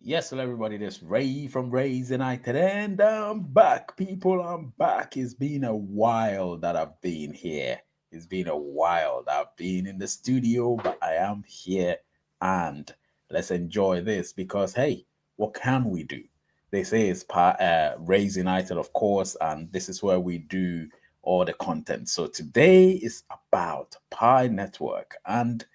Yes, hello everybody. This Ray from Ray's United, and I'm back, people. I'm back. It's been a while that I've been here. It's been a while that I've been in the studio, but I am here, and let's enjoy this because hey, what can we do? They say it's Ray's United, of course, and this is where we do all the content. So today is about Pi Network, and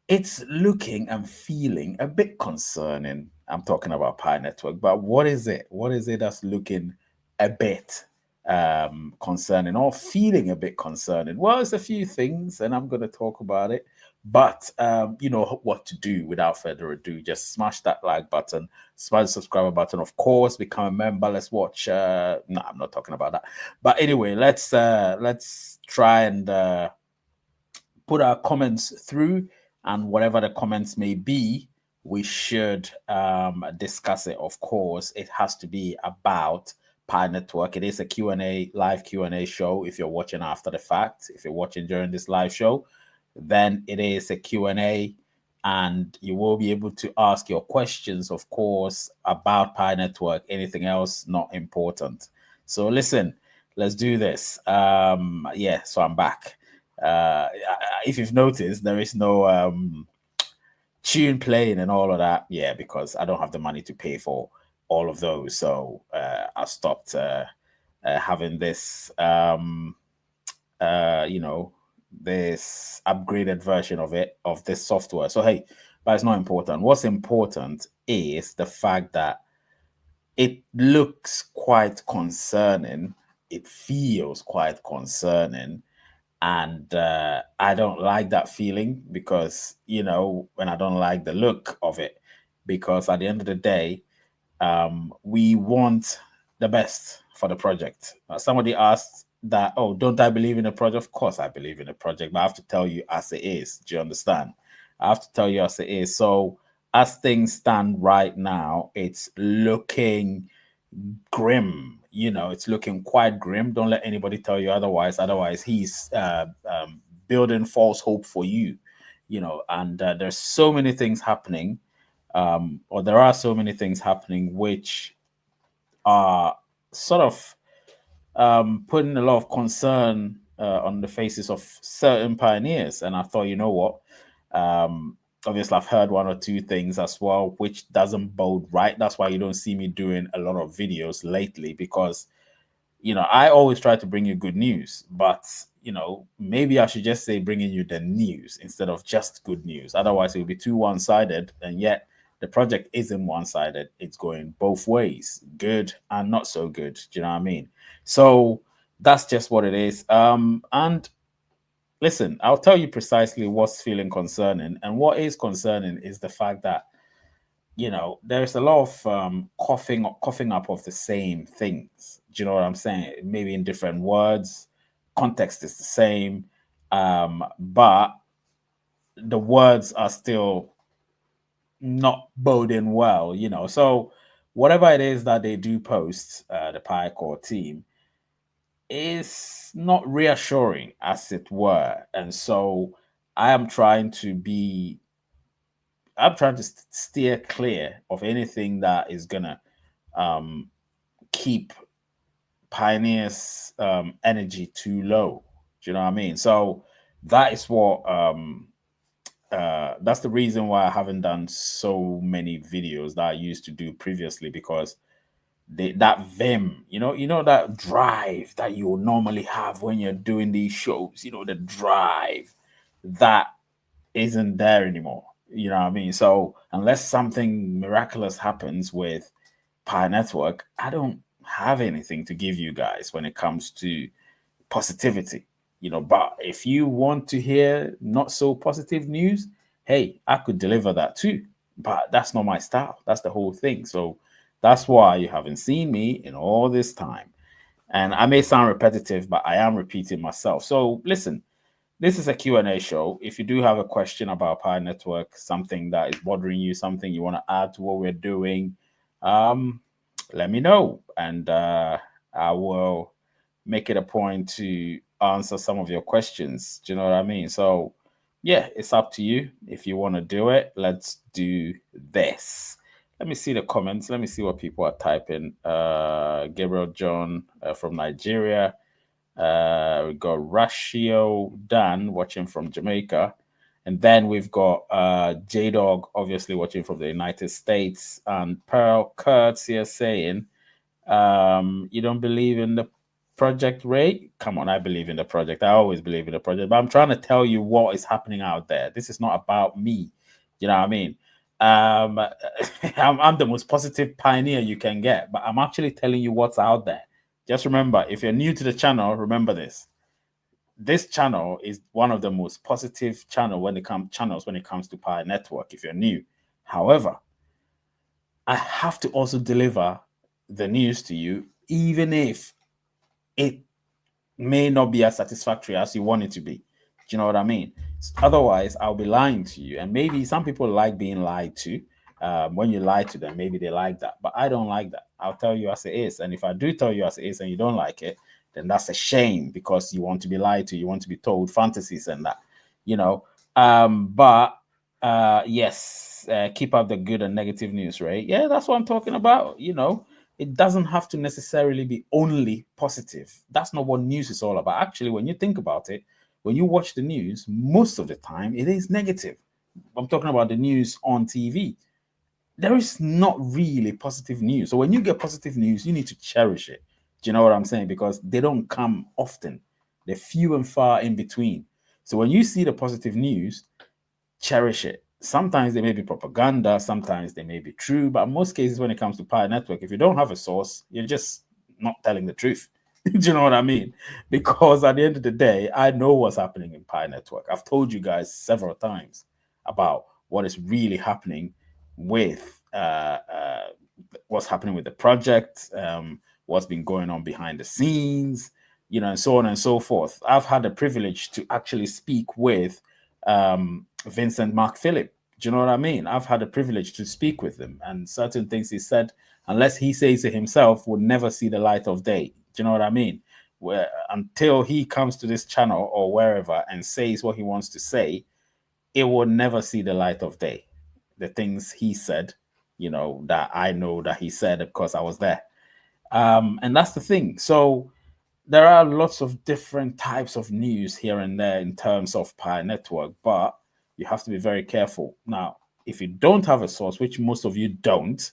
it's looking and feeling a bit concerning. I'm talking about Pi Network, but what is it? What is it that's looking a bit concerning or feeling a bit concerning? Well, it's a few things, and I'm going to talk about it. But you know what to do without further ado. Just smash that like button, smash the subscriber button, of course, become a member. Let's watch. No, I'm not talking about that. But anyway, let's try and put our comments through, and whatever the comments may be, we should discuss it. Of course, it has to be about Pi Network. It is a Q&A, live Q&A show. If you're watching after the fact, if you're watching during this live show, then it is a Q&A, and you will be able to ask your questions, of course, about Pi Network. Anything else, not important. So listen, let's do this. Yeah, so I'm back. If you've noticed, there is no tune playing and all of that. Yeah, because I don't have the money to pay for all of those. So I stopped having this, you know, this upgraded version of it, of this software. So, hey, but it's not important. What's important is the fact that it looks quite concerning. It feels quite concerning, and I don't like that feeling because when I don't like the look of it, because at the end of the day, we want the best for the project. Somebody asked that, oh, don't I believe in the project? Of course I believe in the project, but I have to tell you as it is. Do you understand? I have to tell you as it is. So as things stand right now, it's looking grim. It's looking quite grim. Don't let anybody tell you otherwise. Otherwise, he's building false hope for you. And there's so many things happening, or there are so many things happening which are sort of putting a lot of concern on the faces of certain pioneers. And I thought, you know what? Obviously, I've heard one or two things as well, which doesn't bode right. That's why you don't see me doing a lot of videos lately, because I always try to bring you good news, but maybe I should just say bringing you the news instead of just good news. Otherwise, it will be too one-sided, and yet the project isn't one-sided. It's going both ways, good and not so good. Do you know what I mean? So that's just what it is. And listen, I'll tell you precisely what's feeling concerning, and what is concerning is the fact that there's a lot of coughing up of the same things. Do you know what I'm saying? Maybe in different words, context is the same, but the words are still not boding well. So whatever it is that they do post, the Pi Core team, is not reassuring, as it were, and so I am trying to be I'm trying to steer clear of anything that is gonna um, keep Pioneer's energy too low. Do you know what I mean? So that is what that's the reason why I haven't done so many videos that I used to do previously, because that vim, that drive that you will normally have when you're doing these shows, the drive that isn't there anymore. You know what I mean? So unless something miraculous happens with Pi Network, I don't have anything to give you guys when it comes to positivity. But if you want to hear not so positive news, hey, I could deliver that too. But that's not my style. That's the whole thing. So that's why you haven't seen me in all this time. And I may sound repetitive, but I am repeating myself. So listen, this is a Q&A show. If you do have a question about Pi Network, something that is bothering you, something you want to add to what we're doing, um, let me know, and I will make it a point to answer some of your questions. Do you know what I mean? So, yeah, it's up to you. If you want to do it, let's do this. Let me see the comments. Let me see what people are typing. Gabriel John from Nigeria. We got Ratio Dan watching from Jamaica. And then we've got J Dog, obviously watching from the United States. And Pearl Kurtz here saying, you don't believe in the project, Ray? Come on, I believe in the project. I always believe in the project. But I'm trying to tell you what is happening out there. This is not about me. You know what I mean? Um, I'm the most positive pioneer you can get, but I'm actually telling you what's out there. Just remember, if you're new to the channel, remember this. This channel is one of the most positive channels when it comes to Pi Network. If you're new, however, I have to also deliver the news to you, even if it may not be as satisfactory as you want it to be. Do you know what I mean? Otherwise, I'll be lying to you. And maybe some people like being lied to. When you lie to them, maybe they like that. But I don't like that. I'll tell you as it is. And if I do tell you as it is and you don't like it, then that's a shame because you want to be lied to. You want to be told fantasies and that, you know. But yes, keep up the good and negative news, right? Yeah, that's what I'm talking about. You know, it doesn't have to necessarily be only positive. That's not what news is all about. Actually, when you think about it, when you watch the news, most of the time it is negative. I'm talking about the news on TV. There is not really positive news. So when you get positive news, you need to cherish it. Do you know what I'm saying? Because they don't come often. They're few and far in between. So when you see the positive news, cherish it. Sometimes they may be propaganda, sometimes they may be true, but in most cases, when it comes to Pi Network, if you don't have a source, you're just not telling the truth. Do you know what I mean? Because at the end of the day, I know what's happening in Pi Network. I've told you guys several times about what is really happening with what's happening with the project, what's been going on behind the scenes, you know, and so on and so forth. I've had the privilege to actually speak with Vincent Mark Phillip. Do you know what I mean? I've had the privilege to speak with him, and certain things he said, unless he says it himself, would never see the light of day. Do you know what I mean? Where until he comes to this channel or wherever and says what he wants to say, it will never see the light of day. The things he said, you know, that I know that he said because I was there. And that's the thing. So there are lots of different types of news here and there in terms of Pi Network, but you have to be very careful. Now, if you don't have a source, which most of you don't,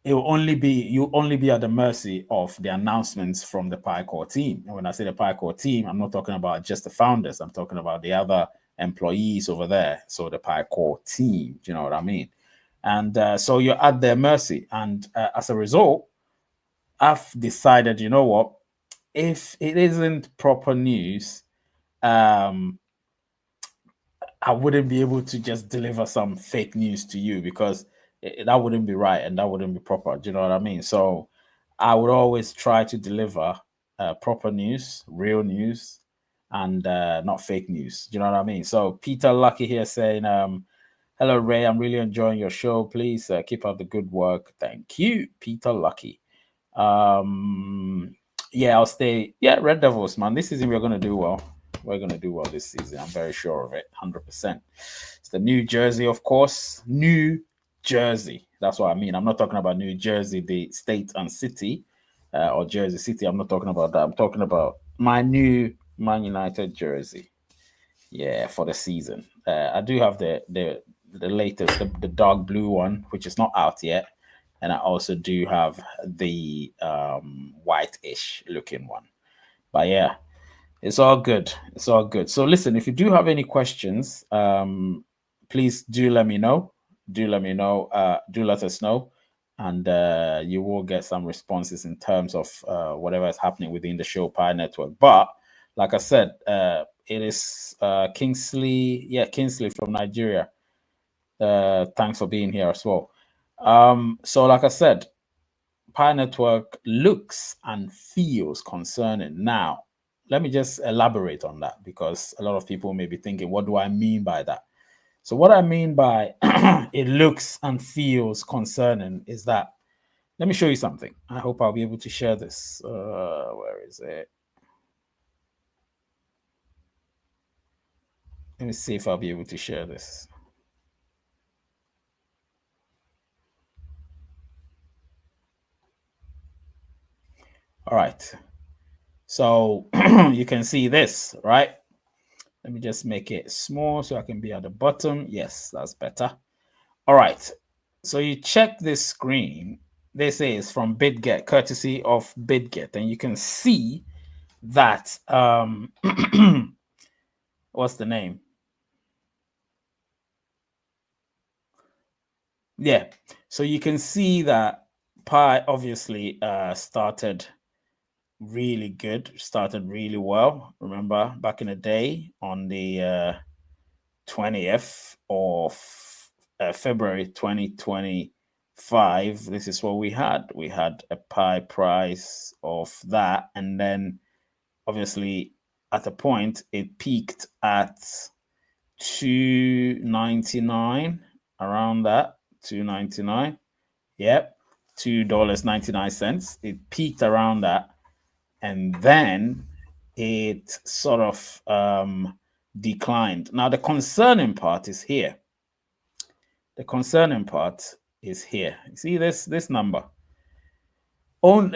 you'll only be at the mercy of the announcements from the Pi Core team. And when I say the Pi Core team, I'm not talking about just the founders. I'm talking about the other employees over there. So the Pi Core team, do you know what I mean? And so you're at their mercy. And as a result, I've decided, you know what? If it isn't proper news, um, I wouldn't be able to just deliver some fake news to you because that wouldn't be right and that wouldn't be proper. Do you know what I mean? So I would always try to deliver proper news, real news, and not fake news. Do you know what I mean? So Peter Lucky here saying, hello, Ray. I'm really enjoying your show. Please keep up the good work. Thank you, Peter Lucky. Yeah, I'll stay. Yeah, Red Devils, man. This season we're gonna do well. We're gonna do well this season. I'm very sure of it, 100%. It's the New Jersey, of course. New Jersey. That's what I mean. I'm not talking about New Jersey, the state and city, or Jersey City. I'm not talking about that. I'm talking about my new Man United jersey. Yeah, for the season. I do have the latest, the dark blue one, which is not out yet, and I also do have the white-ish looking one. But yeah, it's all good. It's all good. So listen, if you do have any questions, please do let me know. Do let me know. Do let us know, and you will get some responses in terms of whatever is happening within the Show Pi network. But like I said, it is Kingsley. Yeah, Kingsley from Nigeria. Thanks for being here as well. So like I said, Pi network looks and feels concerning. Now, let me just elaborate on that because a lot of people may be thinking, what do I mean by that? So, what I mean by it looks and feels concerning is that, let me show you something. I hope I'll be able to share this. Where is it? Let me see if I'll be able to share this. All right. So you can see this, right? Let me just make it small so I can be at the bottom. Yes, that's better. All right. So you check this screen. This is from BidGet, courtesy of BidGet, and you can see that what's the name? Yeah. So you can see that Pi obviously started really good, started really well. Remember back in the day on the 20th of February 2025, this is what we had. We had a Pi price of that, and then obviously at a point it peaked at 2.99, around that 2.99. Yep, $2.99. It peaked around that, and then it sort of declined. Now the concerning part is here. The concerning part is here. You see this number. On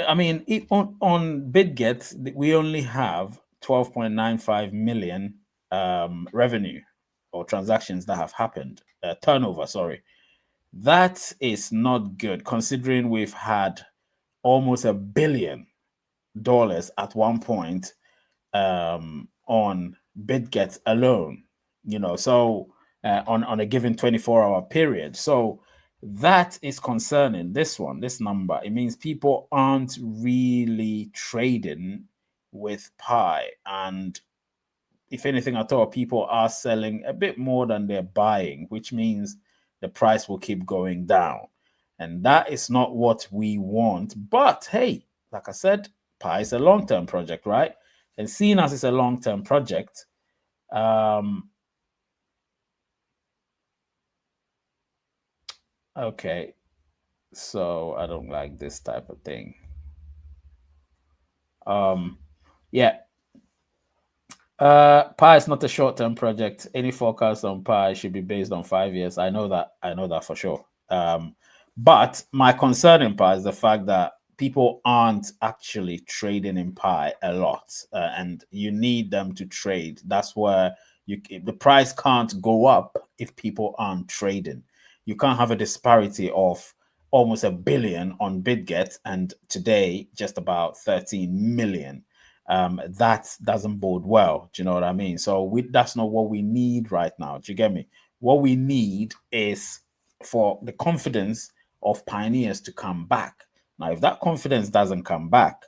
BidGet, we only have 12.95 million revenue or transactions that have happened. Turnover, sorry. That is not good considering we've had almost $1 billion at one point on BidGet alone, so on a given 24-hour period. So that is concerning. This number, it means people aren't really trading with Pi. And if anything at all, people are selling a bit more than they're buying, which means the price will keep going down. And that is not what we want. But hey, like I said, Pi is a long-term project, right? And seeing as it's a long-term project, okay, so I don't like this type of thing. Yeah, Pi is not a short-term project. Any forecast on Pi should be based on 5 years. I know that. I know that for sure. But my concern in Pi is the fact that people aren't actually trading in Pi a lot, and you need them to trade. That's where the price can't go up if people aren't trading. You can't have a disparity of almost $1 billion on BidGet and today just about 13 million. That doesn't bode well. Do you know what I mean? So that's not what we need right now. Do you get me? What we need is for the confidence of pioneers to come back. Now, if that confidence doesn't come back,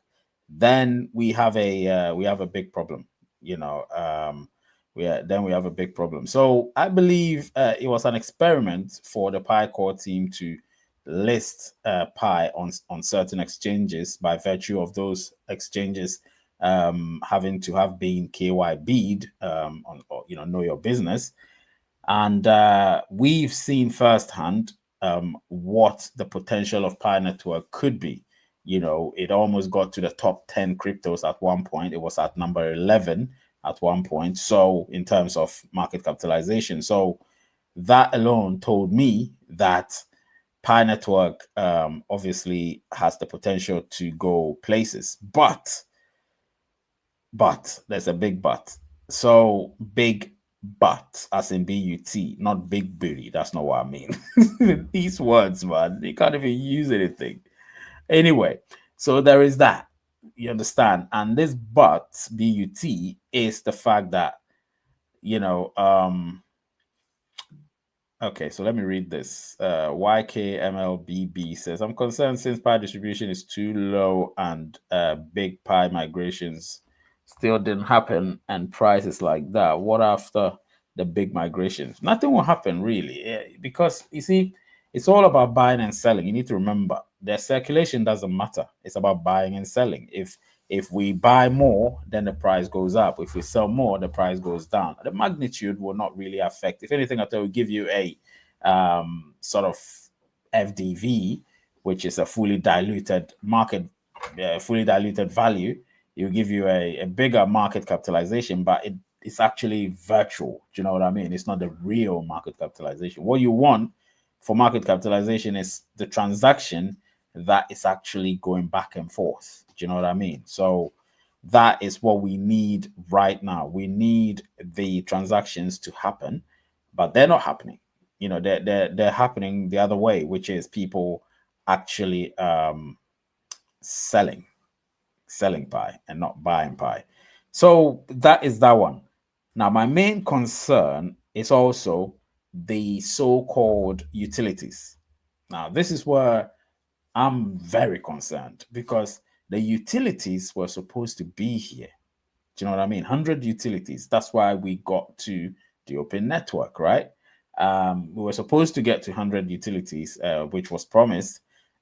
then we have a big problem. Then we have a big problem. So I believe it was an experiment for the Pi core team to list Pi on certain exchanges by virtue of those exchanges having to have been KYB'd on, or, know your business. And we've seen firsthand what the potential of Pi Network could be. It almost got to the top 10 cryptos at one point. It was at number 11 at one point. So in terms of market capitalization. So that alone told me that Pi Network obviously has the potential to go places. But there's a big but. So big but, as in B-U-T, not big booty. That's not what I mean. These words, man, you can't even use anything. Anyway, so there is that. You understand? And this but, B-U-T, is the fact that, okay, so let me read this. YKMLBB says, I'm concerned since Pi distribution is too low and big Pi migrations still didn't happen and prices like that. What after the big migrations? Nothing will happen really, because you see, it's all about buying and selling. You need to remember the circulation doesn't matter. It's about buying and selling. If we buy more, then the price goes up. If we sell more, the price goes down. The magnitude will not really affect. If anything, I thought it will give you a sort of FDV, which is a fully diluted market, fully diluted value. It will give you a bigger market capitalization, but it's actually virtual. Do you know what I mean? It's not the real market capitalization. What you want for market capitalization is the transaction that is actually going back and forth. Do you know what I mean? So that is what we need right now. We need the transactions to happen, but they're not happening. They're happening the other way, which is people actually selling pie and not buying pie. So that is that one. Now, my main concern is also the so-called utilities. Now, this is where I'm very concerned because the utilities were supposed to be here. Do you know what I mean? 100 utilities. That's why we got to the open network, right? We were supposed to get to 100 utilities, which was promised,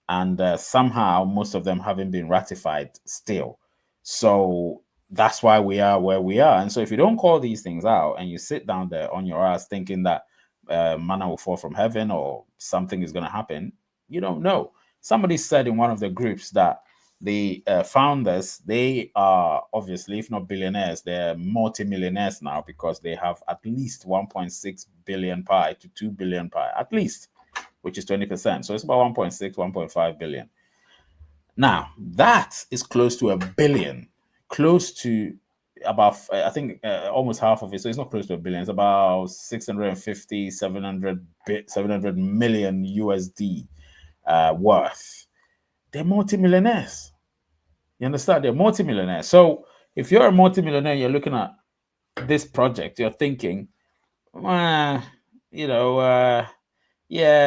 and somehow most of them haven't been ratified still. So that's why we are where we are. And so if you don't call these things out and you sit down there on your ass thinking that manna will fall from heaven or something is going to happen, you don't know. Somebody said in one of the groups that the founders, they are obviously, if not billionaires, they're multi-millionaires now because they have at least 1.6 billion pi to 2 billion pi, at least, which is 20%. So it's about 1.6, 1.5 billion. Now, that is close to a billion, close to about, I think, almost half of it. So it's not close to a billion. It's about 650, 700 million USD worth. They're multi-millionaires. You understand? They're multi-millionaires. So if you're a multi-millionaire, you're looking at this project, you're thinking, yeah,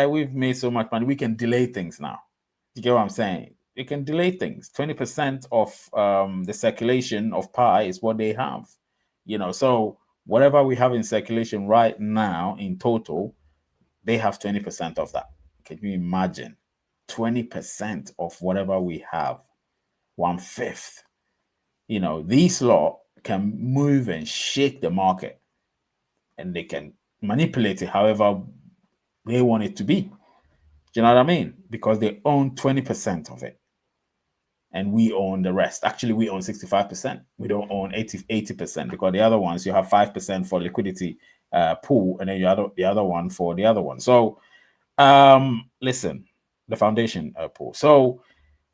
we've made so much money. We can delay things now. You get what I'm saying? You can delay things. 20% of the circulation of pi is what they have. So whatever we have in circulation right now in total, they have 20% of that. Can you imagine? 20% of whatever we have, 1/5. These law can move and shake the market and they can manipulate it however they want it to be. Do you know what I mean? Because they own 20% of it and we own the rest. Actually, we own 65%. We don't own 80% because the other ones, you have 5% for liquidity pool and then you have the other one for the other one. So listen, the foundation pool. So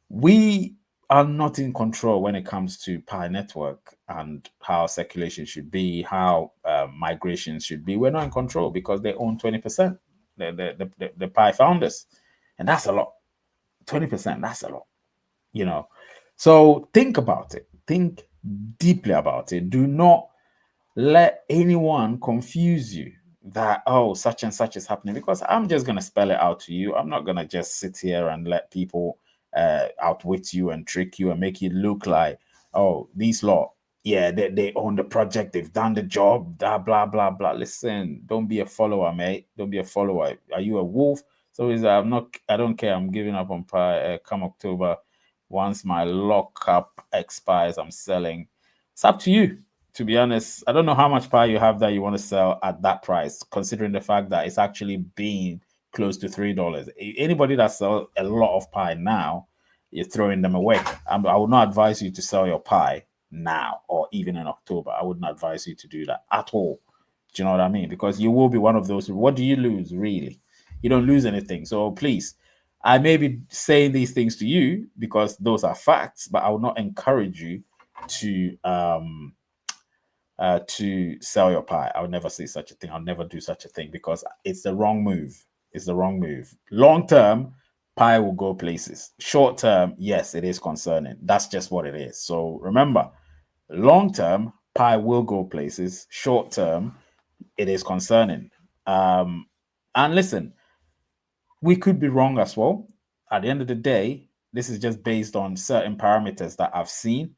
we are not in control when it comes to Pi network and how circulation should be, how migration should be. We're not in control because they own 20%, the Pi founders. And that's a lot. 20%, that's a lot. So think about it. Think deeply about it. Do not let anyone confuse you that, oh, such and such is happening, because I'm just going to spell it out to you. I'm not going to just sit here and let people outwit you and trick you and make you look like, oh, these lot, yeah, they own the project, they've done the job, blah, blah, blah, blah. Listen, don't be a follower, mate. Don't be a follower. Are you a wolf? So I don't care. I'm giving up on Pi come October. Once my lockup expires, I'm selling. It's up to you. To be honest, I don't know how much Pi you have that you want to sell at that price, considering the fact that it's actually been close to $3. Anybody that sells a lot of Pi now, you're throwing them away. I would not advise you to sell your Pi now or even in October. I wouldn't advise you to do that at all. Do you know what I mean? Because you will be one of those. What do you lose, really? You don't lose anything. So please, I may be saying these things to you because those are facts, but I will not encourage you to sell your Pi. I would never say such a thing. I'll never do such a thing because it's the wrong move. It's the wrong move. Long term, Pi will go places. Short term, yes, it is concerning. That's just what it is. So remember, long term, Pi will go places. Short term, it is concerning. And listen, we could be wrong as well. At the end of the day, this is just based on certain parameters that I've seen.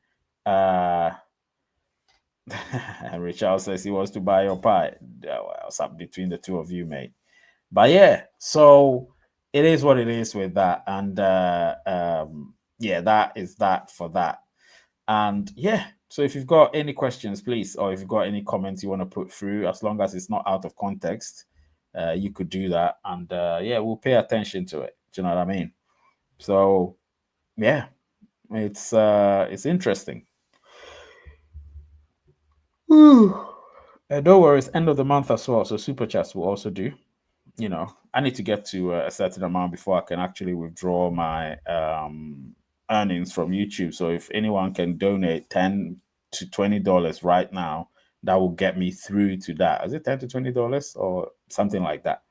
Richard says he wants to buy your Pi. What's up between the two of you, mate? But yeah, so it is what it is with that. And yeah, that is that for that. And yeah, so if you've got any questions, please, or if you've got any comments you want to put through, as long as it's not out of context, you could do that. And yeah, we'll pay attention to it. Do you know what I mean? So yeah, it's interesting. And don't worry, it's end of the month as well, so super chats will also do. you know, I need to get to a certain amount before I can actually withdraw my earnings from YouTube. So if anyone can donate $10 to $20 right now, that will get me through to that. Is it $10 to $20 or something like that?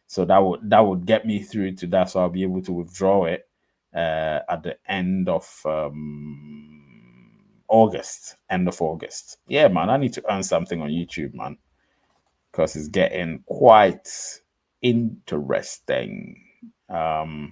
So that would get me through to that. So I'll be able to withdraw it at the end of August. End of August. Yeah, man. I need to earn something on YouTube, man, because it's getting quite interesting. Uh,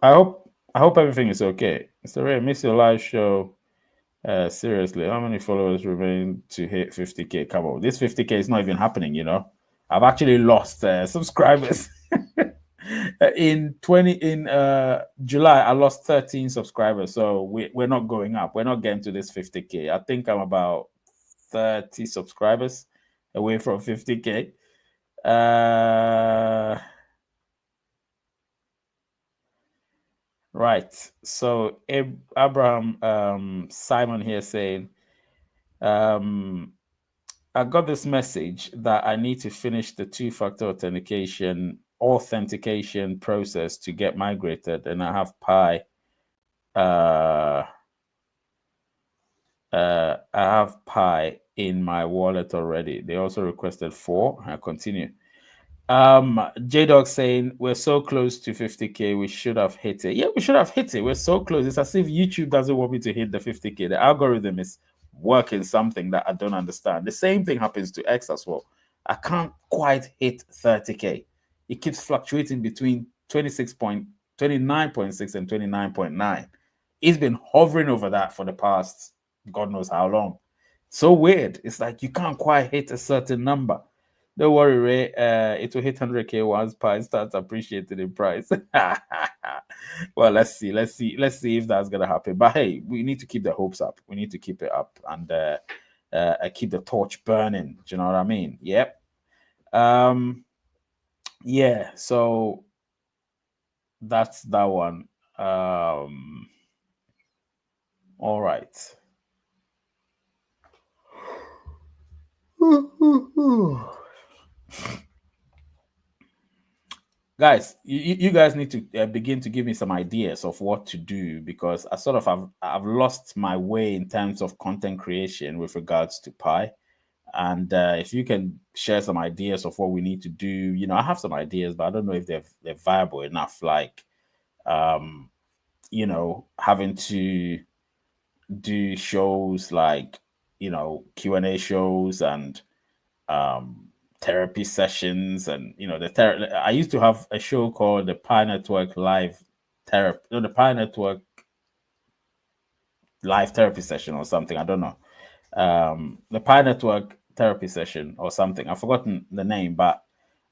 I hope everything is okay. So Ray, miss your live show. Seriously, how many followers remain to hit 50K? Come on, this 50K is not even happening. I've actually lost subscribers. In July, I lost 13 subscribers. So we're not going up. We're not getting to this 50K. I think I'm about 30 subscribers away from 50K. Right. So Abraham Simon here saying, I got this message that I need to finish the two-factor authentication process to get migrated, and I have Pi. I have Pi in my wallet already. They also requested 4. I continue. J-Dog saying we're so close to 50K, we should have hit it. Yeah, we should have hit it. We're so close. It's as if YouTube doesn't want me to hit the 50K. The algorithm is working something that I don't understand. The same thing happens to X as well. I can't quite hit 30K. It keeps fluctuating between 29.6 and 29.9. It's been hovering over that for the past God knows how long. So weird. It's like you can't quite hit a certain number. Don't worry, Ray. It will hit 100K once Pi starts appreciating in price. Well, let's see if that's gonna happen. But hey, we need to keep the hopes up. We need to keep it up and keep the torch burning. Do you know what I mean? Yep. Yeah. So that's that one. All right. Guys, you guys need to begin to give me some ideas of what to do, because I sort of I've lost my way in terms of content creation with regards to Pi. And if you can share some ideas of what we need to do, I have some ideas, but I don't know if they're viable enough. Like, having to do shows like, Q&A shows and therapy sessions, and I used to have a show called the Pi Network Live Therapy, the Pi Network Live Therapy Session or something. I don't know. The Pi Network Therapy Session or something. I've forgotten the name, but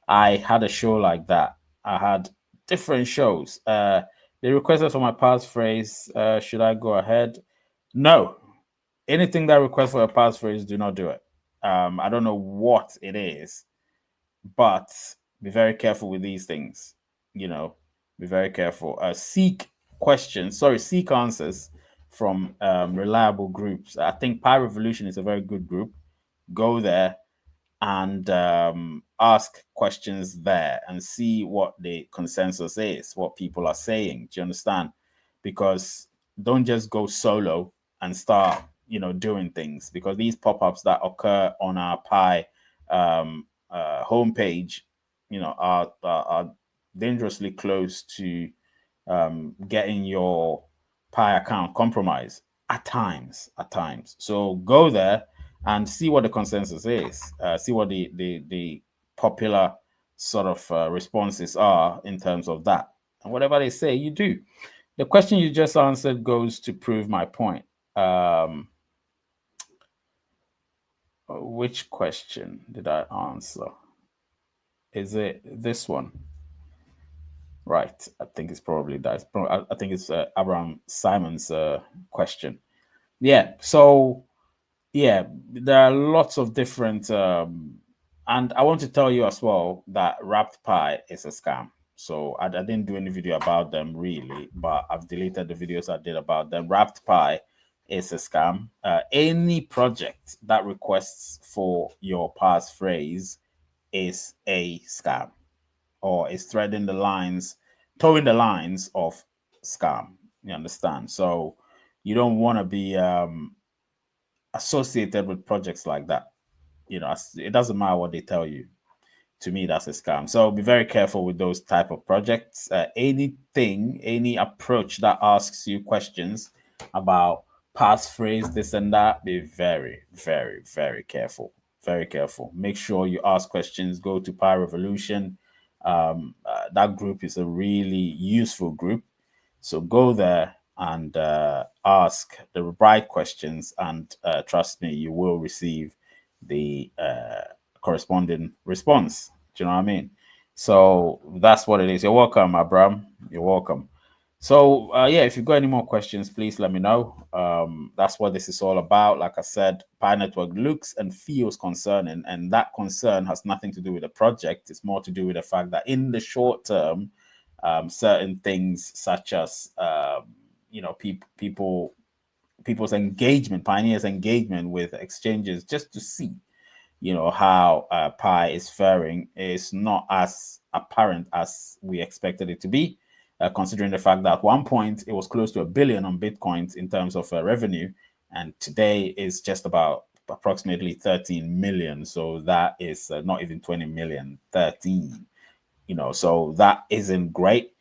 I had a show like that. I had different shows. They requested for my passphrase. Should I go ahead? No. Anything that requests for a passphrase, do not do it. I don't know what it is, but be very careful with these things. Be very careful. Seek answers from reliable groups. I think Pi Revolution is a very good group. Go there and ask questions there and see what the consensus is, what people are saying. Do you understand? Because don't just go solo and start, doing things, because these pop-ups that occur on our Pi homepage, are dangerously close to getting your Pi account compromised at times. So go there and see what the consensus is. See what the popular sort of responses are in terms of that, and whatever they say, you do. The question you just answered goes to prove my point. Which question did I answer? Is it this one? Right. I think it's probably that. I think it's Abraham Simon's question. Yeah. So, yeah, there are lots of different. And I want to tell you as well that Wrapped Pi is a scam. So I didn't do any video about them really, but I've deleted the videos I did about them. Wrapped Pi is a scam. Any project that requests for your passphrase is a scam, or is threading the lines, towing the lines of scam. You understand? So you don't want to be associated with projects like that. It doesn't matter what they tell you. To me, that's a scam. So be very careful with those type of projects. Any approach that asks you questions about passphrase, this and that, be very, very, very careful. Very careful. Make sure you ask questions. Go to Pi Revolution. That group is a really useful group. So go there and ask the right questions, and trust me, you will receive the corresponding response. Do you know what I mean? So that's what it is. You're welcome, Abram. You're welcome. So yeah, if you've got any more questions, please let me know. That's what this is all about. Like I said, Pi Network looks and feels concerning, and that concern has nothing to do with the project. It's more to do with the fact that in the short term, certain things such as people's engagement, pioneers' engagement with exchanges, just to see how Pi is faring, is not as apparent as we expected it to be, considering the fact that at one point it was close to $1 billion on Bitcoins in terms of revenue, and today is just about approximately 13 million. So that is not even 20 million, 13. So that isn't great.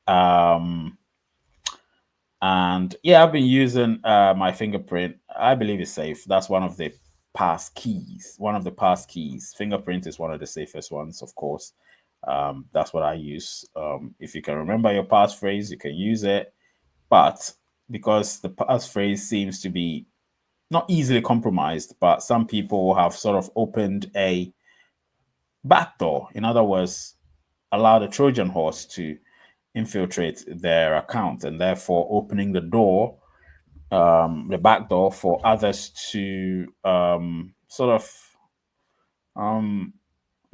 And yeah, I've been using my fingerprint. I believe it's safe. That's one of the pass keys. Fingerprint is one of the safest ones, of course. That's what I use. If you can remember your passphrase, you can use it. But because the passphrase seems to be not easily compromised, but some people have sort of opened a backdoor. In other words, allow the Trojan horse to infiltrate their account, and therefore opening the back door for others to sort of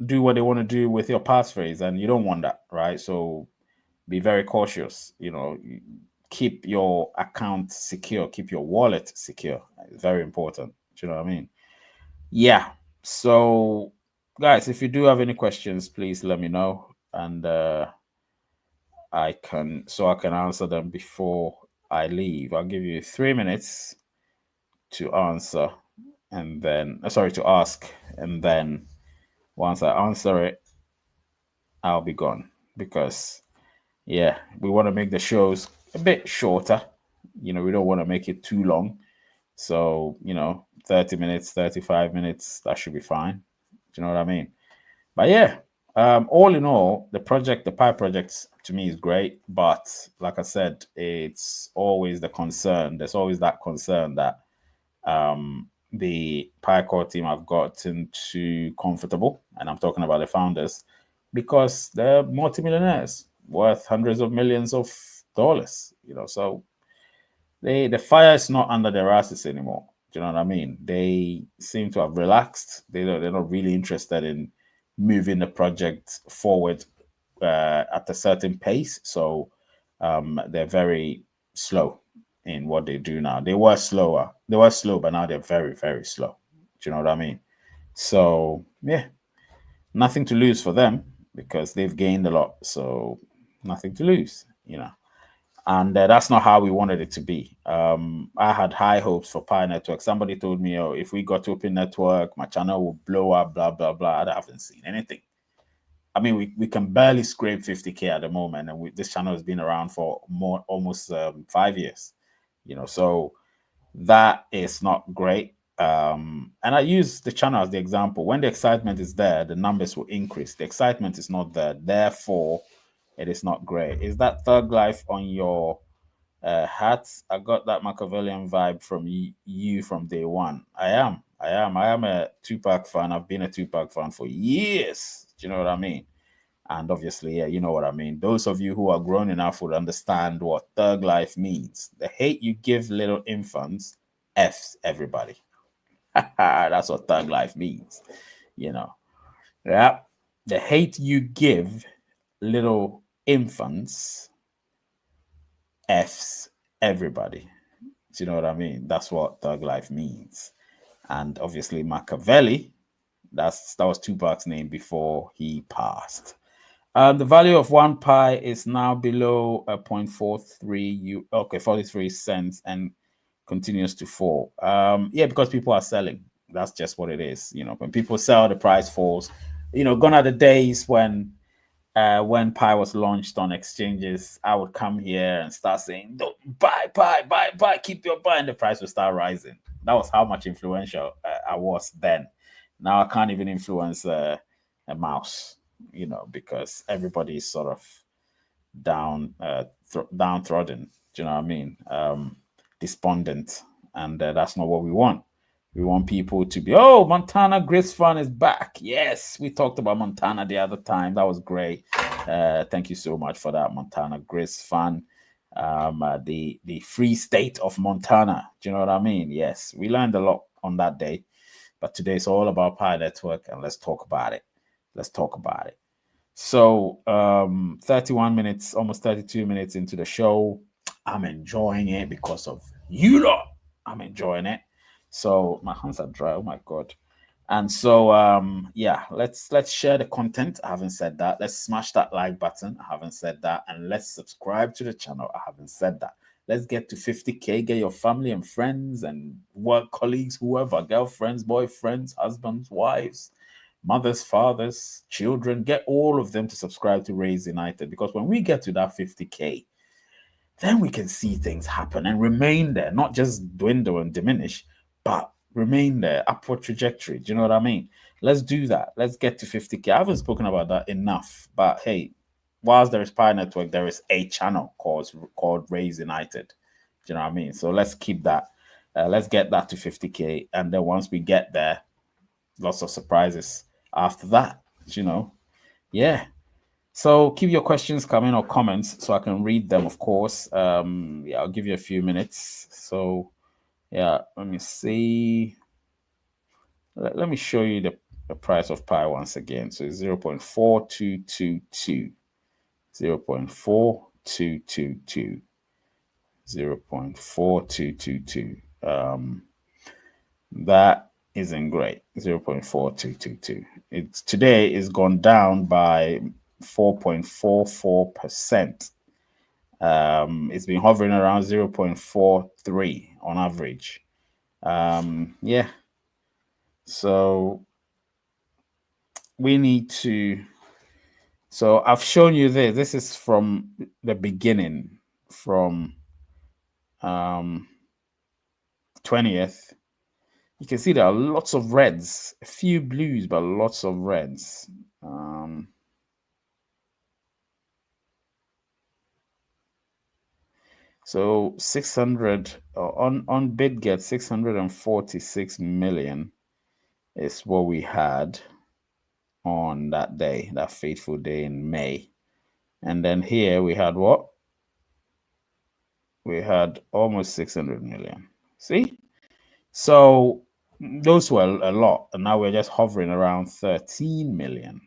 do what they want to do with your passphrase, and you don't want that, right? So be very cautious. Keep your account secure, keep your wallet secure. It's very important. Do you know what I mean? Yeah. So, guys, if you do have any questions, please let me know, and I can answer them before I leave. I'll give you 3 minutes to answer, and then to ask, and then once I answer it, I'll be gone, because yeah, we want to make the shows a bit shorter. We don't want to make it too long. So 30 minutes, 35 minutes, that should be fine. Do you know what I mean? But yeah, all in all, the Pi project to me is great. But like I said, it's always the concern. There's always that concern that the Pi Core team have gotten too comfortable. And I'm talking about the founders, because they're multimillionaires worth hundreds of millions of dollars. So the fire is not under their asses anymore. Do you know what I mean? They seem to have relaxed. They're not really interested in moving the project forward at a certain pace. So they're very slow in what they do now. They were slow, but now they're very, very slow. Do you know what I mean? So yeah, nothing to lose for them, because they've gained a lot. So nothing to lose. And that's not how we wanted it to be. I had high hopes for Pi Network. Somebody told me, "Oh, if we got to Open Network, my channel will blow up." Blah blah blah. I haven't seen anything. I mean, we can barely scrape 50K at the moment, and this channel has been around for almost 5 years. So that is not great. And I use the channel as the example. When the excitement is there, the numbers will increase. The excitement is not there, therefore it is not great. Is that Thug Life on your hat? I got that Machiavellian vibe from you from day one. I am a Tupac fan. I've been a Tupac fan for years. Do you know what I mean? And obviously, yeah, you know what I mean. Those of you who are grown enough would understand what Thug Life means. The hate you give little infants F's everybody. That's what Thug Life means. Yeah. The hate you give little infants, F's everybody. Do you know what I mean? That's what thug life means. And obviously Machiavelli, that was Tupac's name before he passed. The value of 1 pi is now below 0.43 43 cents and continues to fall. Yeah, because people are selling. That's just what it is. You know, when people sell, the price falls. You know, gone are the days when Pi was launched on exchanges, I would come here and start saying, "Don't buy, buy, keep your buy," and the price would start rising. That was how much influential I was then. Now I can't even influence a mouse, you know, because everybody is sort of downtrodden. Do you know what I mean? Despondent, and that's not what we want. We want people to be, oh, Montana Grizz Fun is back. Yes, we talked about Montana the other time. That was great. Thank you so much for that, Montana Grizz Fun. The free state of Montana. Do you know what I mean? Yes, we learned a lot on that day. But today it's all about Pi Network, and let's talk about it. Let's talk about it. So 31 minutes, almost 32 minutes into the show. I'm enjoying it because of you lot. I'm enjoying it. So my hands are dry. Oh my god. And so yeah, let's share the content. I haven't said that. Let's smash that like button. I haven't said that. And let's subscribe to the channel. I haven't said that. Let's get to 50K. Get your family and friends and work colleagues, whoever, girlfriends, boyfriends, husbands, wives, mothers, fathers, children, get all of them to subscribe to Raise United, because when we get to that 50K, then we can see things happen and remain there, not just dwindle and diminish, but remain there, upward trajectory. Do you know what I mean? Let's do that. Let's get to 50K. I haven't spoken about that enough, but hey, whilst there is Pi Network, there is a channel called Raise United. Do you know what I mean? So let's keep that. Let's get that to 50K. And then once we get there, lots of surprises after that, you know. Yeah. So keep your questions coming or comments so I can read them, of course. Yeah, I'll give you a few minutes. So yeah, let me see. Let me show you the price of Pi once again. So it's 0.4222. 0.4222. 0.4222. That isn't great. 0.4222. It's today is gone down by 4.44%. It's been hovering around 0.43 on average. Yeah. So we need to. So I've shown you this. This is from the beginning, from 20th. You can see there are lots of reds, a few blues, but lots of reds. So 600 on BidGet, 646 million is what we had on that day, that fateful day in May. And then here we had what? We had almost 600 million. See? So those were a lot. And now we're just hovering around 13 million.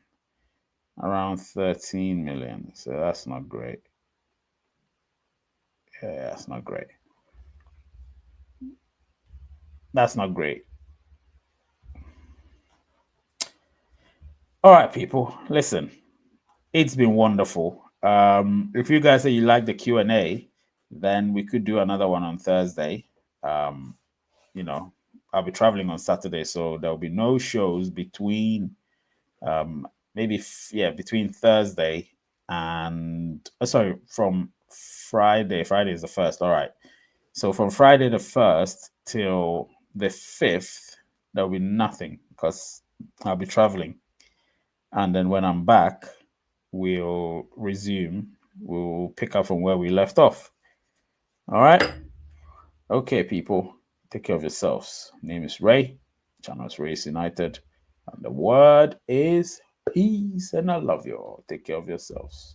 Around 13 million. So that's not great. Yeah, that's not great. That's not great. All right, people, listen. It's been wonderful. If you guys say you like the Q&A, then we could do another one on Thursday. You know, I'll be traveling on Saturday, so there'll be no shows between between Thursday and from Friday. Friday is the 1st. All right. So from Friday the 1st till the 5th, there'll be nothing because I'll be traveling. And then when I'm back, we'll resume. We'll pick up from where we left off. All right. Okay, people. Take care of yourselves. Name is Ray. Channel is Race United. And the word is peace. And I love you all. Take care of yourselves.